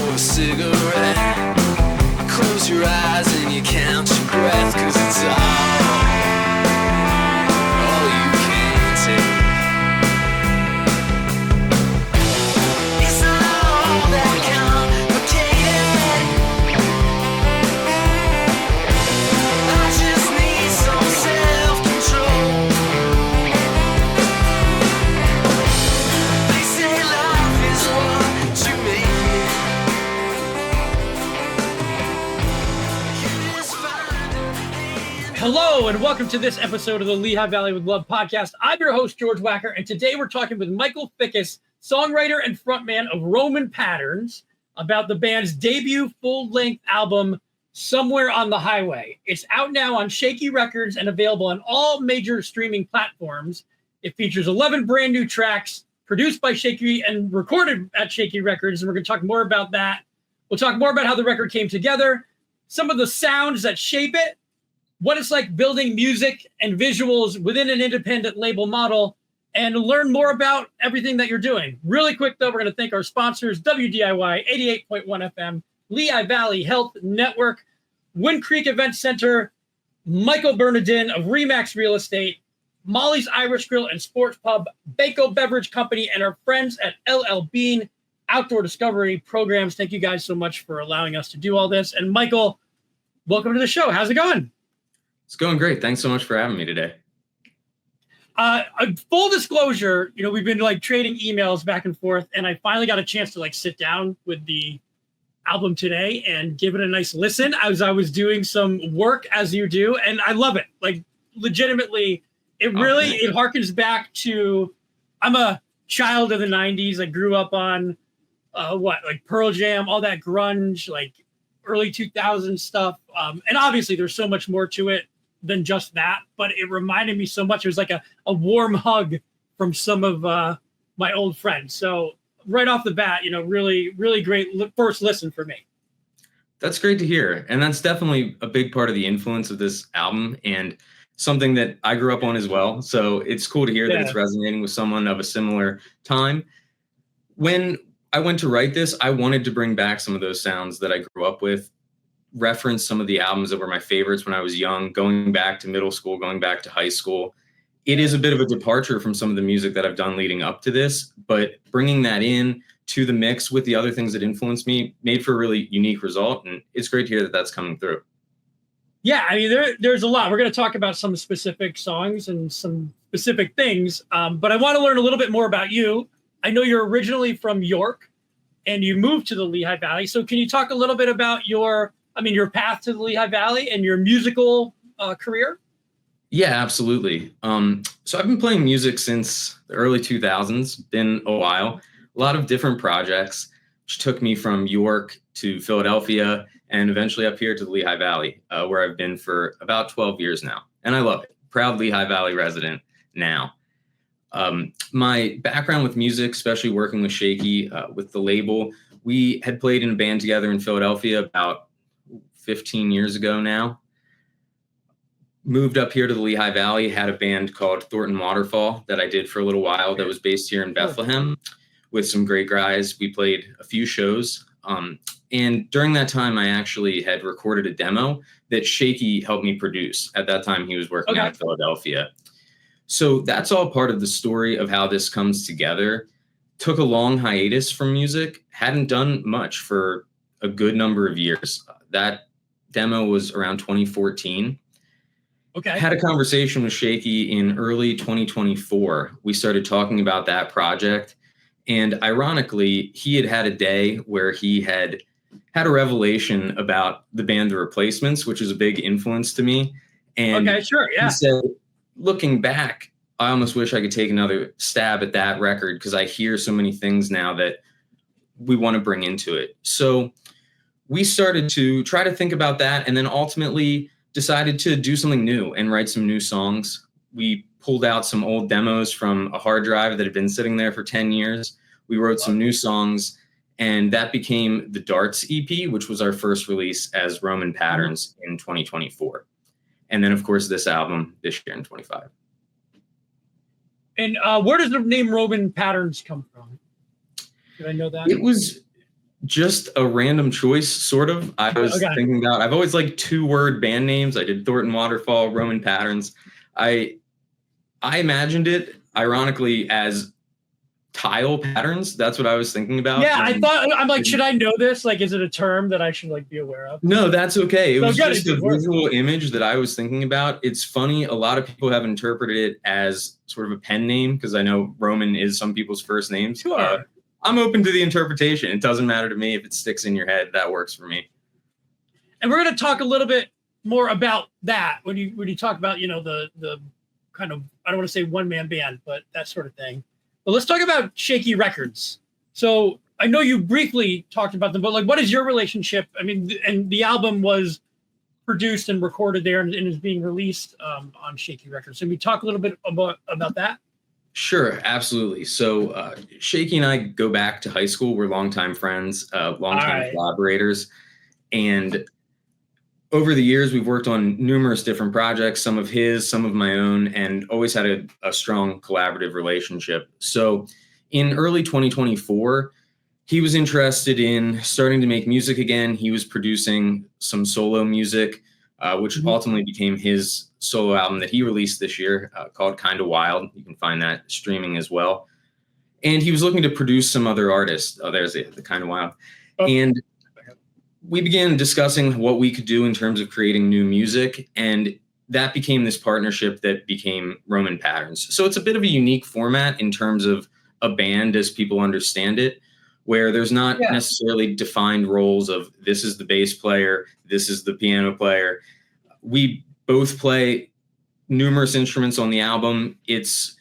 for a cigarette. Close your eyes and you count your breath, 'cause it's all you can take. It's not all that complicated. I just need some self-control. They say life is what you make it. You just find it. Hello and welcome to this episode of the Lehigh Valley with Love podcast. I'm your host, George Wacker, and today we're talking with Michael Fickes, songwriter and frontman of Roman Patterns, about the band's debut full-length album, Somewhere on the Highway. It's out now on Shaky Records and available on all major streaming platforms. It features 11 brand new tracks produced by Shaky and recorded at Shaky Records, and we're going to talk more about that. We'll talk more about how the record came together, some of the sounds that shape it, what it's like building music and visuals within an independent label model, and learn more about everything that you're doing. Really quick, though, we're going to thank our sponsors, WDIY 88.1 FM, Lehigh Valley Health Network, Wind Creek Event Center, Michael Bernardin of Remax Real Estate, Molly's Irish Grill and Sports Pub, Bako Beverage Company, and our friends at LL Bean Outdoor Discovery Programs. Thank you guys so much for allowing us to do all this. And Michael, welcome to the show. How's it going? It's going great. Thanks so much for having me today. Full disclosure, we've been trading emails back and forth, and I finally got a chance to sit down with the album today and give it a nice listen as I was doing some work as you do, and I love it. Legitimately, it really it harkens back to, I'm a child of the 90s. I grew up on Pearl Jam, all that grunge, early 2000s stuff. And obviously there's so much more to it than just that, but it reminded me so much. It was like a warm hug from some of my old friends. So right off the bat, really, really great first listen for me. That's great to hear. And that's definitely a big part of the influence of this album and something that I grew up on as well. So it's cool to hear that it's resonating with someone of a similar time. When I went to write this, I wanted to bring back some of those sounds that I grew up with, reference some of the albums that were my favorites when I was young, going back to middle school, going back to high school. It is a bit of a departure from some of the music that I've done leading up to this, but bringing that in to the mix with the other things that influenced me made for a really unique result. And it's great to hear that that's coming through. Yeah, I mean, there's a lot. We're going to talk about some specific songs and some specific things, but I want to learn a little bit more about you. I know you're originally from York and you moved to the Lehigh Valley. So can you talk a little bit about your path to the Lehigh Valley and your musical career? Yeah, absolutely. So I've been playing music since the early 2000s, been a while, a lot of different projects, which took me from York to Philadelphia and eventually up here to the Lehigh Valley, where I've been for about 12 years now. And I love it. Proud Lehigh Valley resident now. My background with music, especially working with Shaky, with the label, we had played in a band together in Philadelphia about 15 years ago now. Moved up here to the Lehigh Valley, had a band called Thornton Waterfall that I did for a little while that was based here in Bethlehem with some great guys. We played a few shows. And during that time, I actually had recorded a demo that Shaky helped me produce. At that time, he was working out of Philadelphia. So that's all part of the story of how this comes together. Took a long hiatus from music, hadn't done much for a good number of years. That demo was around 2014. Okay. Had a conversation with Shaky in early 2024. We started talking about that project. And ironically, he had a day where he had a revelation about the band The Replacements, which is a big influence to me. And he said, looking back, I almost wish I could take another stab at that record because I hear so many things now that we want to bring into it. So we started to try to think about that and then ultimately decided to do something new and write some new songs. We pulled out some old demos from a hard drive that had been sitting there for 10 years. We wrote some new songs, and that became the Darts EP, which was our first release as Roman Patterns in 2024. And then, of course, this album this year in 25. And where does the name Roman Patterns come from? Did I know that? It was Just a random choice, sort of. I was thinking about, I've always liked 2-word band names. I did Thornton Waterfall, Roman Patterns. I imagined it, ironically, as tile patterns. That's what I was thinking about. Yeah, I'm like, should I know this? Like, is it a term that I should like be aware of? No, that's okay. It was just a visual image that I was thinking about. It's funny. A lot of people have interpreted it as sort of a pen name because I know Roman is some people's first name. Sure. I'm open to the interpretation. It doesn't matter to me if it sticks in your head. That works for me. And we're going to talk a little bit more about that when you talk about, the kind of, I don't want to say one-man band, but that sort of thing. But let's talk about Shaky Records. So I know you briefly talked about them, but like, what is your relationship? I mean, and the album was produced and recorded there and is being released on Shaky Records. So we talk a little bit about that. Sure, absolutely. So Shaky and I go back to high school. We're longtime friends, longtime collaborators. And over the years, we've worked on numerous different projects, some of his, some of my own, and always had a strong collaborative relationship. So in early 2024, he was interested in starting to make music again. He was producing some solo music, which ultimately became his solo album that he released this year called Kinda Wild. You can find that streaming as well. And he was looking to produce some other artists. Oh, there's the Kinda Wild. And we began discussing what we could do in terms of creating new music. And that became this partnership that became Roman Patterns. So it's a bit of a unique format in terms of a band as people understand it, where there's not necessarily defined roles of this is the bass player, this is the piano player. We both play numerous instruments on the album. It's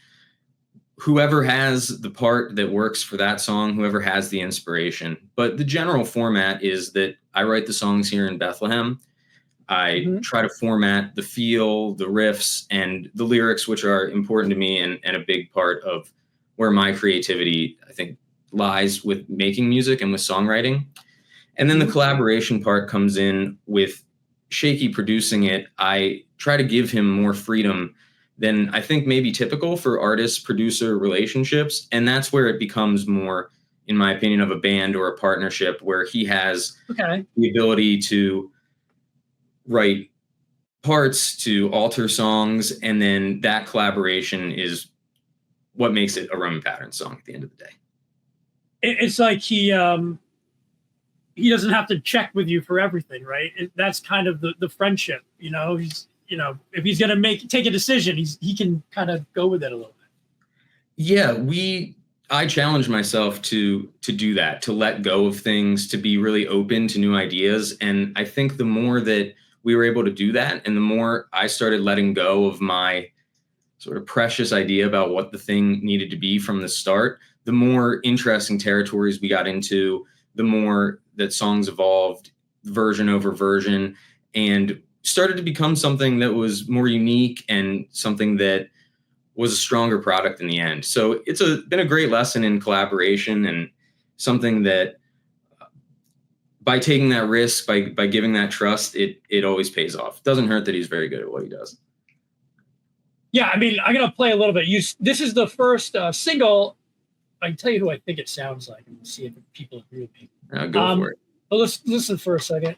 whoever has the part that works for that song, whoever has the inspiration. But the general format is that I write the songs here in Bethlehem. I try to format the feel, the riffs, and the lyrics, which are important to me and a big part of where my creativity, I think, lies with making music and with songwriting. And then the collaboration part comes in with Shaky producing it. I try to give him more freedom than I think maybe typical for artist-producer relationships. And that's where it becomes more, in my opinion, of a band or a partnership where he has the ability to write parts, to alter songs, and then that collaboration is what makes it a Roman Patterns song at the end of the day. It's like he doesn't have to check with you for everything, right? That's kind of the friendship, he's, if he's going to take a decision, he can kind of go with it a little bit. Yeah, I challenged myself to do that, to let go of things, to be really open to new ideas. And I think the more that we were able to do that, and the more I started letting go of my sort of precious idea about what the thing needed to be from the start, the more interesting territories we got into, the more that songs evolved version over version and started to become something that was more unique and something that was a stronger product in the end. So it's been a great lesson in collaboration and something that by taking that risk, by giving that trust, it always pays off. It doesn't hurt that he's very good at what he does. Yeah, I mean, I'm going to play a little bit. This is the first single. I can tell you who I think it sounds like, and we'll see if people agree with me. Go for it. But let's listen for a second.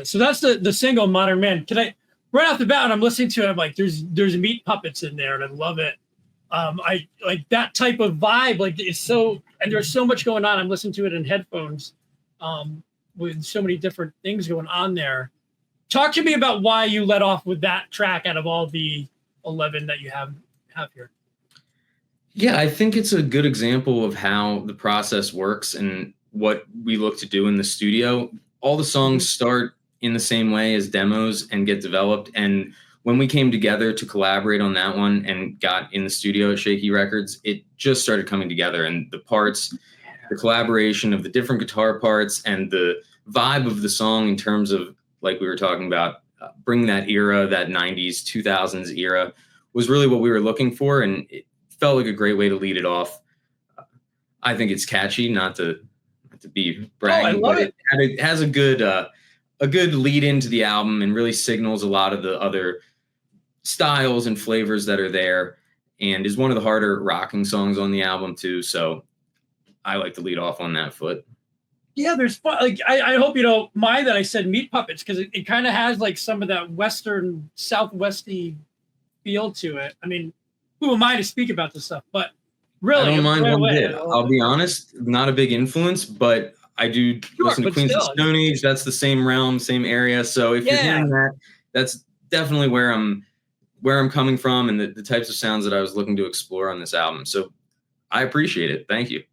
So that's the single Modern Man. Can I right off the bat when I'm listening to it, I'm like, there's meat puppets in there and I love it. I like that type of vibe, like it's so, and there's so much going on. I'm listening to it in headphones with so many different things going on there. Talk to me about why you let off with that track out of all the 11 that you have here. Yeah, I think it's a good example of how the process works and what we look to do in the studio. All the songs start in the same way as demos and get developed. And when we came together to collaborate on that one and got in the studio at Shaky Records, it just started coming together. And the parts, the collaboration of the different guitar parts and the vibe of the song in terms of, like we were talking about, bring that era, that 90s, 2000s era was really what we were looking for. And it felt like a great way to lead it off. I think it's catchy, not to be bragging, but it has a good lead into the album and really signals a lot of the other styles and flavors that are there, and is one of the harder rocking songs on the album too. So I like to lead off on that foot. Yeah, there's fun. Like I hope you don't mind that I said Meat Puppets, because it kind of has like some of that western southwesty feel to it. I mean, who am I to speak about this stuff? But really, I don't mind one bit. I'll be honest, not a big influence, but I do listen to Queens of the Stone Age. That's the same realm, same area. So if you're hearing that, that's definitely where I'm coming from and the types of sounds that I was looking to explore on this album. So I appreciate it. Thank you.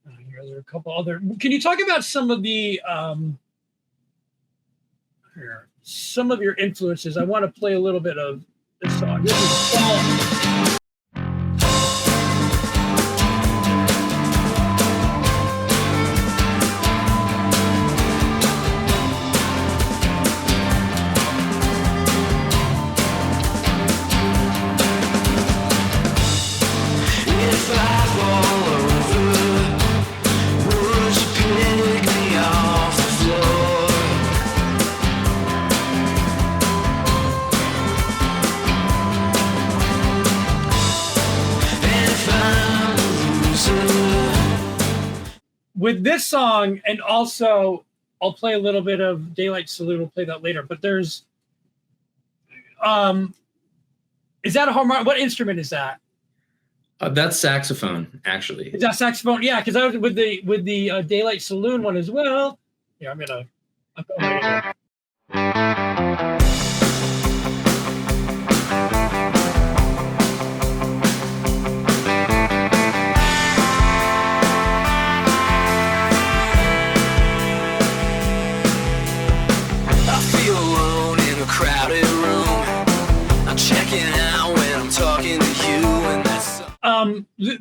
There are a couple other. Can you talk about some of the some of your influences? I want to play a little bit of this song. This is Fall. With this song, and also I'll play a little bit of Daylight Saloon. We'll play that later. But there's, is that a harmonic? What instrument is that? That's saxophone, actually. Is that saxophone? Yeah, because I was with the Daylight Saloon one as well. Yeah, I'm going right here.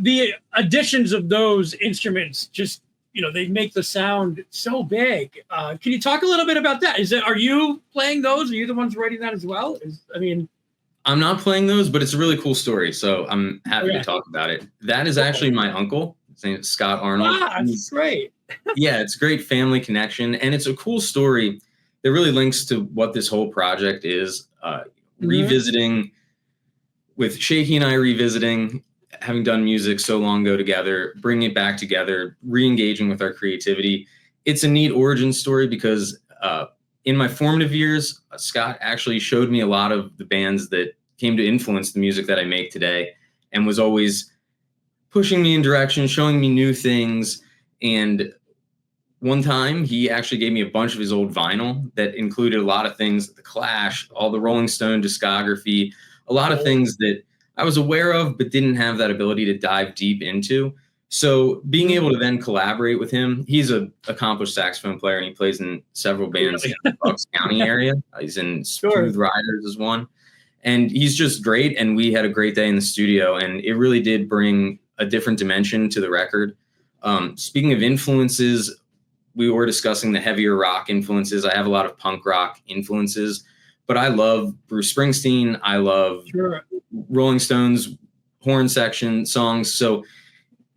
The additions of those instruments just, they make the sound so big. Can you talk a little bit about that? Are you playing those? Are you the ones writing that as well? I'm not playing those, but it's a really cool story. So I'm happy to talk about it. That is actually my uncle. His name is Scott Arnold. Ah, that's great. Yeah, it's a great family connection. And it's a cool story that really links to what this whole project is. Revisiting with Shaky and I revisiting, having done music so long ago together, bringing it back together, re-engaging with our creativity. It's a neat origin story because in my formative years, Scott actually showed me a lot of the bands that came to influence the music that I make today, and was always pushing me in directions, showing me new things. And one time he actually gave me a bunch of his old vinyl that included a lot of things, The Clash, all the Rolling Stone discography, a lot of things that I was aware of, but didn't have that ability to dive deep into. So being able to then collaborate with him, he's an accomplished saxophone player, and he plays in several bands in the Bucks County area. He's in Smooth Riders as one. And he's just great. And we had a great day in the studio, and it really did bring a different dimension to the record. Speaking of influences, we were discussing the heavier rock influences. I have a lot of punk rock influences, but I love Bruce Springsteen. I love Rolling Stones horn section songs. So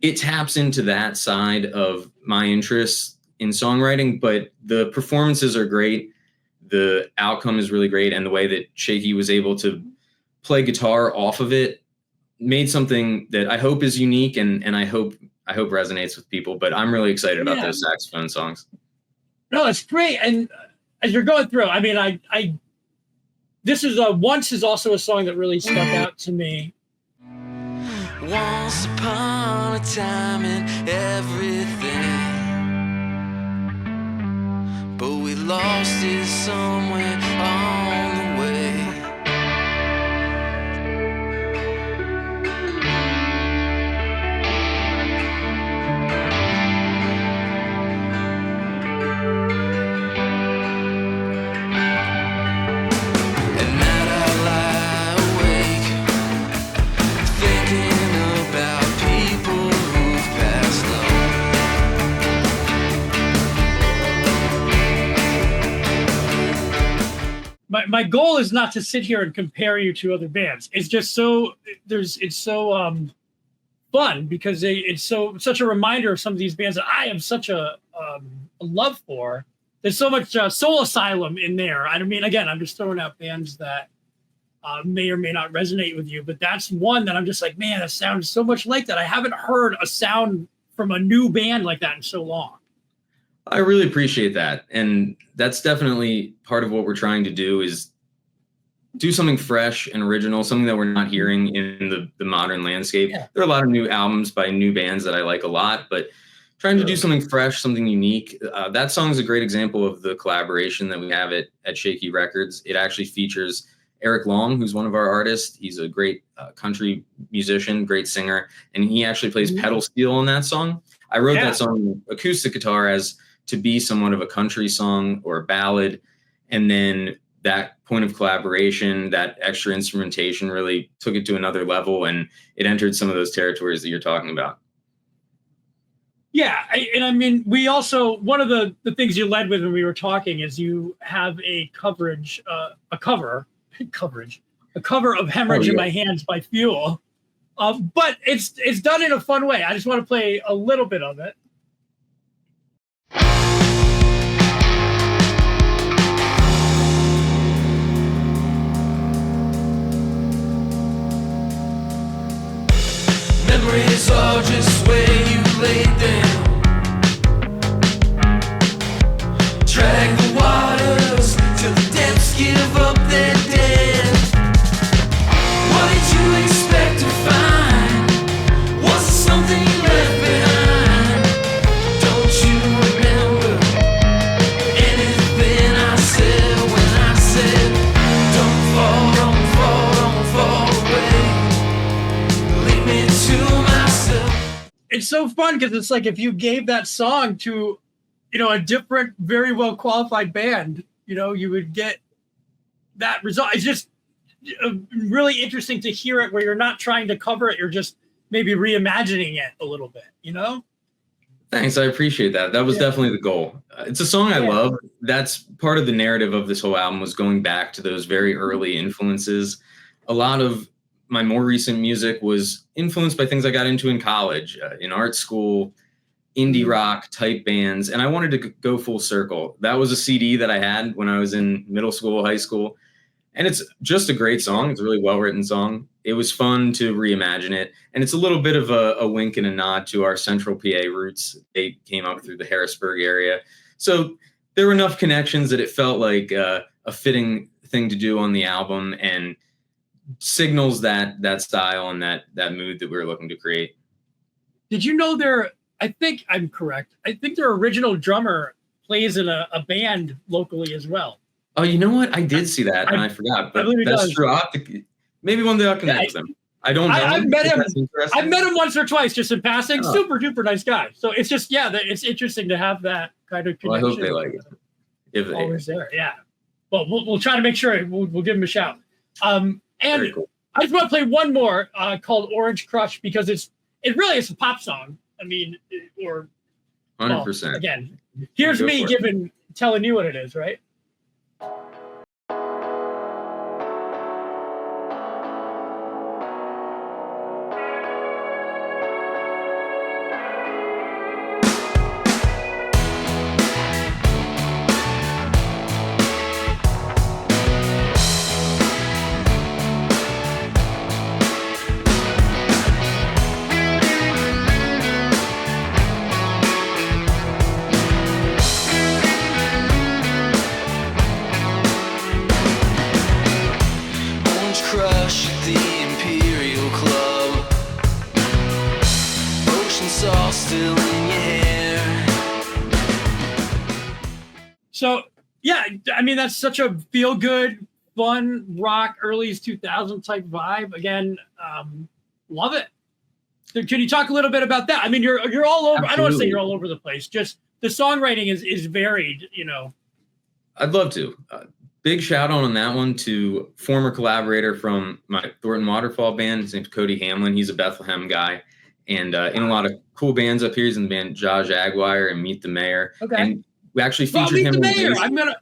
it taps into that side of my interests in songwriting, but the performances are great. The outcome is really great. And the way that Shaky was able to play guitar off of it made something that I hope is unique, and I hope resonates with people. But I'm really excited about those saxophone songs. No, it's great. And as you're going through, this is Once is also a song that really stuck out to me. Once upon a time in everything, but we lost it somewhere on the way. my goal is not to sit here and compare you to other bands. It's just it's so fun because it's such a reminder of some of these bands that I have such a love for. There's so much Soul Asylum in there. I mean, again, I'm just throwing out bands that may or may not resonate with you, but that's one that I'm just like, man, it sounds so much like that. I haven't heard a sound from a new band like that in so long. I really appreciate that. And that's definitely part of what we're trying to do is do something fresh and original, something that we're not hearing in the modern landscape. Yeah. There are a lot of new albums by new bands that I like a lot, but trying to do something fresh, something unique. That song is a great example of the collaboration that we have at Shaky Records. It actually features Eric Long, who's one of our artists. He's a great country musician, great singer, and he actually plays pedal steel on that song. I wrote that song acoustic guitar as to be somewhat of a country song or a ballad, and then that point of collaboration, that extra instrumentation really took it to another level, and it entered some of those territories that you're talking about. Yeah, and I mean, we also, one of the things you led with when we were talking is you have a cover of Hemorrhage in My Hands by Fuel. But it's done in a fun way. I just want to play a little bit of it. Memories are just where you lay down. Drag the waters till the depths give up their dead. What did you expect to find? Was it something you left behind? Don't you remember anything I said when I said, don't fall away. Leave me to myself. It's so fun because it's like if you gave that song to, a different, very well qualified band, you would get that result. It's just really interesting to hear it where you're not trying to cover it. You're just maybe reimagining it a little bit, Thanks. I appreciate that. That was definitely the goal. It's a song I love. That's part of the narrative of this whole album was going back to those very early influences. A lot of my more recent music was influenced by things I got into in college, in art school, indie rock type bands, and I wanted to go full circle. That was a CD that I had when I was in middle school, high school, and it's just a great song. It's a really well-written song. It was fun to reimagine it, and it's a little bit of a wink and a nod to our Central PA roots. They came up through the Harrisburg area, so there were enough connections that it felt like a fitting thing to do on the album, and signals that style and that mood that we were looking to create. Did you know I think I'm correct. I think their original drummer plays in a band locally as well. Oh, you know what? I did see that and I forgot, but that's true. Maybe one day I'll connect with him. I don't know. I've met him. I've met him once or twice just in passing. Oh. Super duper nice guy. So it's just, it's interesting to have that kind of connection. Well, I hope they like it. If they always there. Yeah. Well, we'll try to make sure we'll give him a shout. And cool. I just want to play one more called Orange Crush because it really is a pop song. I mean, or 100%. Well, again, here's me telling you what it is, right? So, I mean, that's such a feel-good, fun rock, early 2000 type vibe. Again, love it. Can you talk a little bit about that? I mean, you're all over. Absolutely. I don't want to say you're all over the place. Just the songwriting is varied, I'd love to. Big shout out on that one to former collaborator from my Thornton Waterfall band. His name's Cody Hamlin. He's a Bethlehem guy. And in a lot of cool bands up here. He's in the band Jaw Jaguar and Meet the Mayor. Okay. And we actually featured him. Meet the Mayor.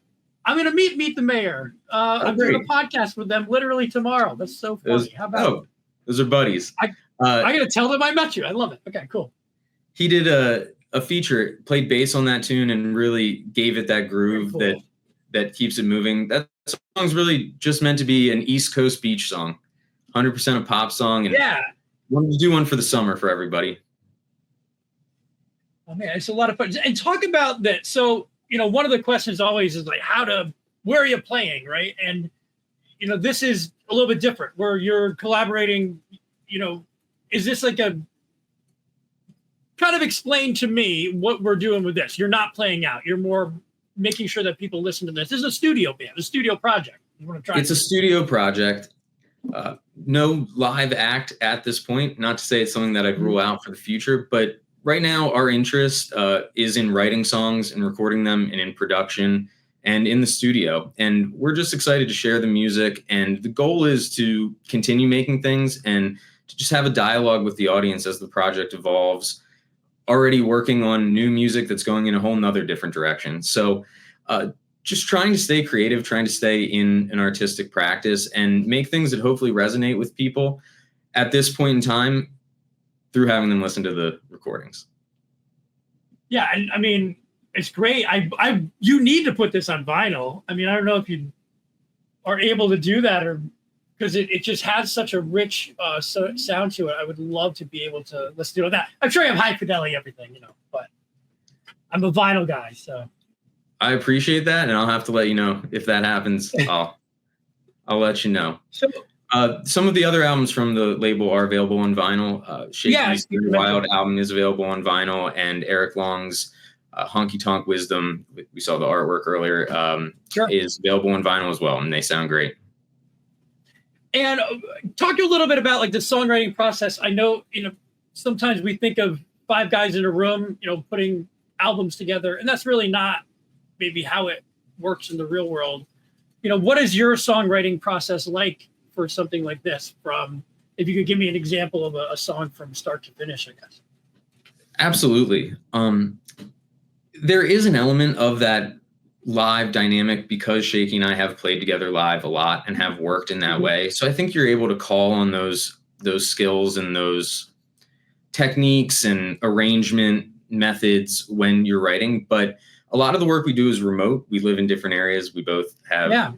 I'm going to meet the mayor. I'm doing a great. podcast with them literally tomorrow. That's so funny. How about those are buddies. I'm going to tell them I met you. I love it. Okay, cool. He did a feature, played bass on that tune, and really gave it that groove that keeps it moving. That song's really just meant to be an East Coast beach song, 100% a pop song. And wanted to do one for the summer for everybody. Oh man, it's a lot of fun. And talk about that. So, one of the questions always is like, where are you playing, right? And, this is a little bit different where you're collaborating, is this like kind of explain to me what we're doing with this. You're not playing out. You're more making sure that people listen to this. This is a studio band, a studio project. It's a studio project. No live act at this point. Not to say it's something that I'd rule out for the future, but right now our interest is in writing songs and recording them and in production and in the studio. And we're just excited to share the music. And the goal is to continue making things and to just have a dialogue with the audience as the project evolves. Already working on new music that's going in a whole nother different direction. So just trying to stay creative, trying to stay in an artistic practice and make things that hopefully resonate with people at this point in time through having them listen to the recordings. Yeah, and I mean, it's great. You need to put this on vinyl. I mean, I don't know if you are able to do that or because it just has such a rich sound to it. I would love to be able to listen to that. I'm sure you have high fidelity everything, but I'm a vinyl guy, so. I appreciate that, and I'll have to let you know if that happens. I'll let you know. So, some of the other albums from the label are available on vinyl. Shaky's Wild album is available on vinyl, and Eric Long's Honky Tonk Wisdom, we saw the artwork earlier, is available on vinyl as well, and they sound great. And talk a little bit about like the songwriting process. I know, sometimes we think of 5 guys in a room, putting albums together, and that's really not maybe how it works in the real world. What is your songwriting process like for something like this? If you could give me an example of a song from start to finish, I guess. Absolutely. There is an element of that live dynamic because Shaky and I have played together live a lot and have worked in that way. So I think you're able to call on those skills and those techniques and arrangement methods when you're writing. But a lot of the work we do is remote. We live in different areas. We both have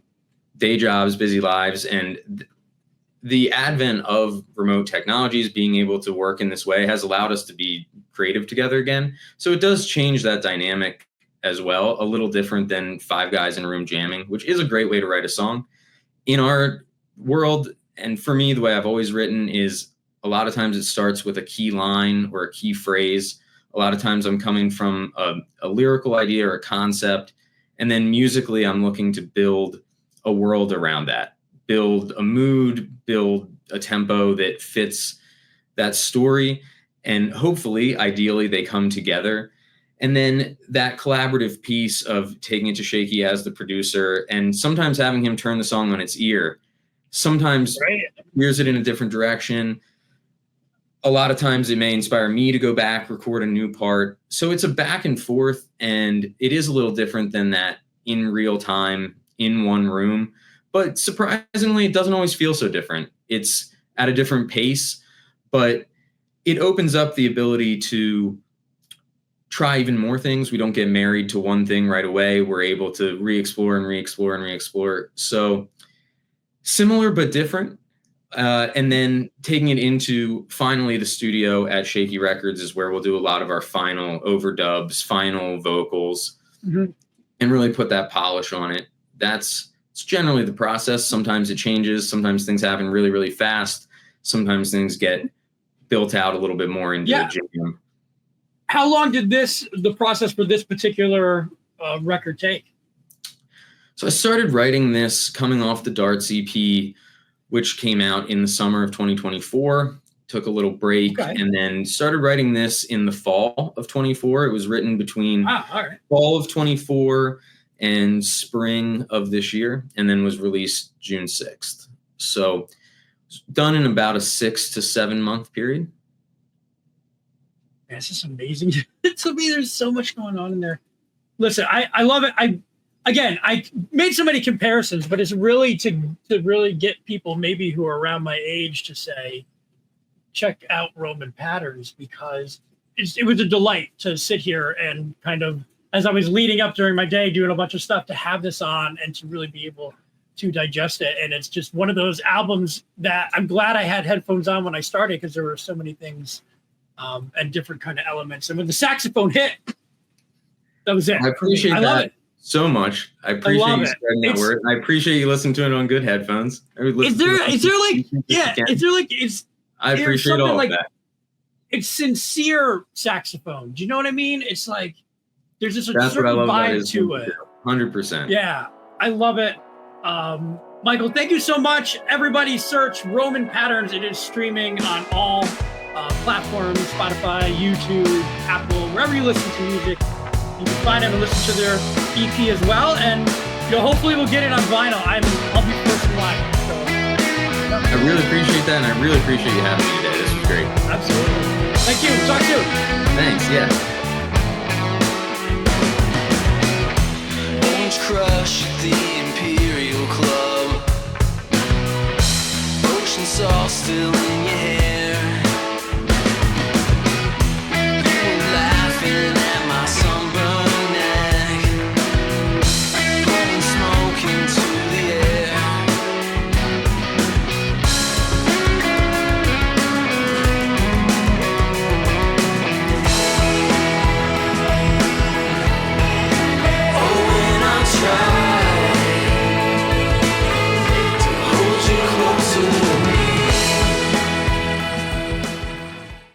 day jobs, busy lives, and the advent of remote technologies, being able to work in this way, has allowed us to be creative together again. So it does change that dynamic as well, a little different than 5 guys in a room jamming, which is a great way to write a song. In our world, and for me, the way I've always written is a lot of times it starts with a key line or a key phrase. A lot of times I'm coming from a lyrical idea or a concept, and then musically I'm looking to build a world around that, build a mood, build a tempo that fits that story, and hopefully, ideally, they come together. And then that collaborative piece of taking it to Shaky as the producer and sometimes having him turn the song on its ear, sometimes steers it in a different direction. A lot of times it may inspire me to go back, record a new part. So it's a back and forth, and it is a little different than that in real time in one room. But surprisingly, it doesn't always feel so different. It's at a different pace, but it opens up the ability to try even more things. We don't get married to one thing right away. We're able to re-explore and re-explore and re-explore. So similar but different. And then taking it into finally the studio at Shaky Records is where we'll do a lot of our final overdubs, final vocals, and really put that polish on it. It's generally the process. Sometimes it changes. Sometimes things happen really, really fast. Sometimes things get built out a little bit more into a jam. How long did the process for this particular record take? So I started writing this coming off the Darts EP, which came out in the summer of 2024, took a little break, and then started writing this in the fall of 24. It was written between fall of 24 and spring of this year, and then was released June 6th. So done in about a 6 to 7 month period. Man, it's just amazing. To me, there's so much going on in there. Listen, I love it. again, I made so many comparisons, but it's really to really get people maybe who are around my age to say, check out Roman Patterns, because it was a delight to sit here and kind of, as I was leading up during my day, doing a bunch of stuff, to have this on and to really be able to digest it. And it's just one of those albums that I'm glad I had headphones on when I started, because there were so many things and different kind of elements. And when the saxophone hit, that was it. I appreciate that. I love it so much. I appreciate you spreading that word. I appreciate you listening to it on good headphones. Is there like I appreciate all of that. It's sincere saxophone. Do you know what I mean? It's like there's just a That's certain what I love vibe to it. 100%. Yeah, I love it. Michael, thank you so much. Everybody search Roman Patterns. It is streaming on all platforms, Spotify, YouTube, Apple, wherever you listen to music. You can find them and listen to their EP as well. And hopefully we'll get it on vinyl. I'll be first in line. So, I really appreciate that, and I really appreciate you having me today. This was great. Absolutely. Thank you. Talk soon. Thanks. Yeah. Orange Crush at the Imperial Club. Ocean sauce still in your head.